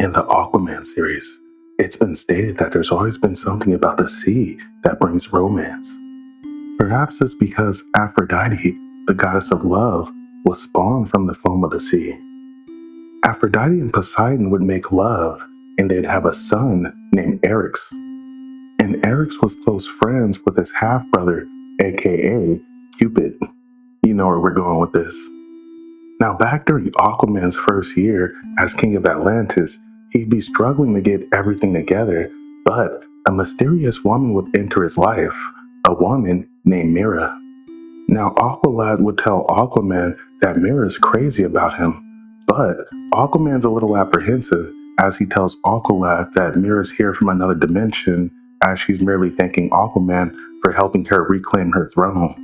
In the Aquaman series, it's been stated that there's always been something about the sea that brings romance. Perhaps it's because Aphrodite, the goddess of love, was spawned from the foam of the sea. Aphrodite and Poseidon would make love, and they'd have a son named Eryx. And Eryx was close friends with his half-brother, aka Cupid. You know where we're going with this. Now, back during Aquaman's first year as King of Atlantis, he'd be struggling to get everything together, but a mysterious woman would enter his life, a woman named Mera. Now, Aqualad would tell Aquaman that Mera's crazy about him, but Aquaman's a little apprehensive as he tells Aqualad that Mera's here from another dimension as she's merely thanking Aquaman for helping her reclaim her throne.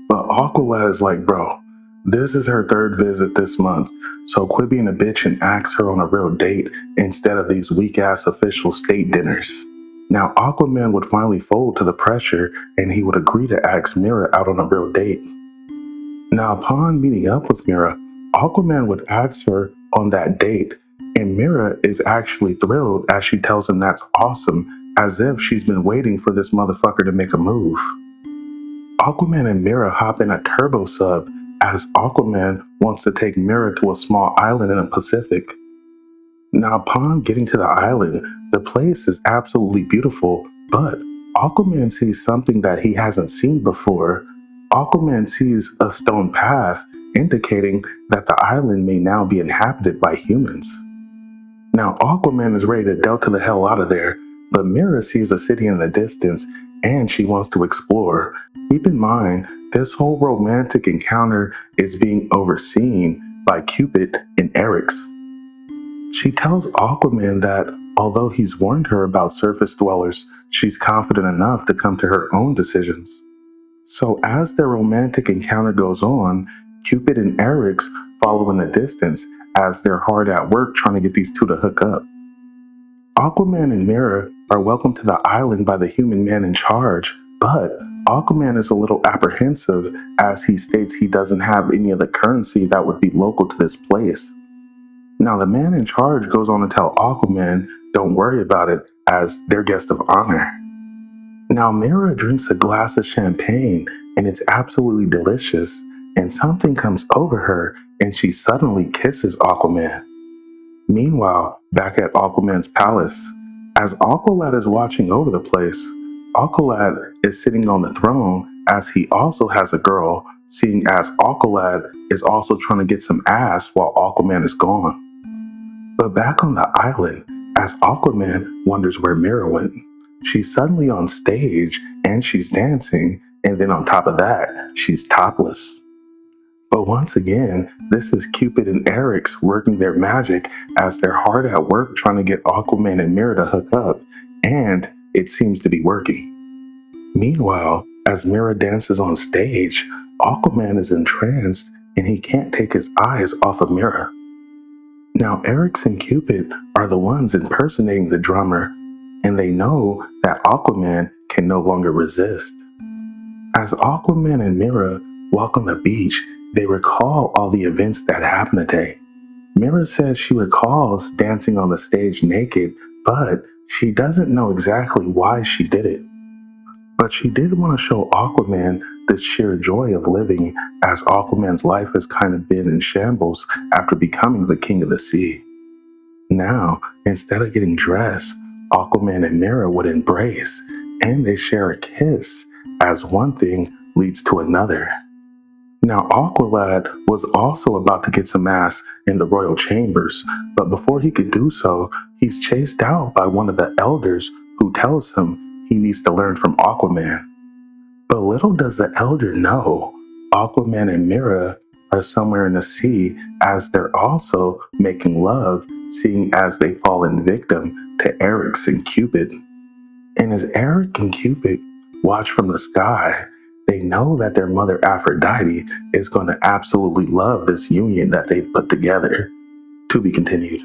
But Aqualad is like, bro, this is her third visit this month, so quit being a bitch and ask her on a real date instead of these weak-ass official state dinners. Now, Aquaman would finally fold to the pressure and he would agree to ask Mera out on a real date. Now, upon meeting up with Mera, Aquaman would ask her on that date, and Mera is actually thrilled as she tells him that's awesome, as if she's been waiting for this motherfucker to make a move. Aquaman and Mera hop in a turbo sub as Aquaman wants to take Mera to a small island in the Pacific. Now, upon getting to the island, the place is absolutely beautiful, but Aquaman sees something that he hasn't seen before. Aquaman sees a stone path indicating that the island may now be inhabited by humans. Now, Aquaman is ready to delta the hell out of there, but Mera sees a city in the distance and she wants to explore. Keep in mind, this whole romantic encounter is being overseen by Cupid and Eryx. She tells Aquaman that although he's warned her about surface dwellers, she's confident enough to come to her own decisions. So as their romantic encounter goes on, Cupid and Eryx follow in the distance as they're hard at work trying to get these two to hook up. Aquaman and Mera are welcomed to the island by the human man in charge, but Aquaman is a little apprehensive as he states he doesn't have any of the currency that would be local to this place. Now, the man in charge goes on to tell Aquaman, don't worry about it, as their guest of honor. Now, Mera drinks a glass of champagne, and it's absolutely delicious, and something comes over her, and she suddenly kisses Aquaman. Meanwhile, back at Aquaman's palace, as Aqualad is watching over the place, Aqualad is sitting on the throne as he also has a girl, seeing as Aqualad is also trying to get some ass while Aquaman is gone. But back on the island, as Aquaman wonders where Mera went, she's suddenly on stage and she's dancing, and then on top of that, she's topless. But once again, this is Cupid and Eryx working their magic as they're hard at work trying to get Aquaman and Mera to hook up, and it seems to be working. Meanwhile, as Mera dances on stage, Aquaman is entranced and he can't take his eyes off of Mera. Now, Eryx and Cupid are the ones impersonating the drummer, and they know that Aquaman can no longer resist. As Aquaman and Mera walk on the beach, they recall all the events that happened today. Mera says she recalls dancing on the stage naked, but she doesn't know exactly why she did it. But she did want to show Aquaman the sheer joy of living, as Aquaman's life has kind of been in shambles after becoming the king of the sea. Now, instead of getting dressed, Aquaman and Mera would embrace, and they share a kiss, as one thing leads to another. Now, Aqualad was also about to get some ass in the royal chambers, but before he could do so, he's chased out by one of the elders who tells him he needs to learn from Aquaman. But little does the elder know, Aquaman and Mera are somewhere in the sea as they're also making love, seeing as they fallen victim to Eryx and Cupid. And as Eryx and Cupid watch from the sky, they know that their mother Aphrodite is going to absolutely love this union that they've put together. To be continued.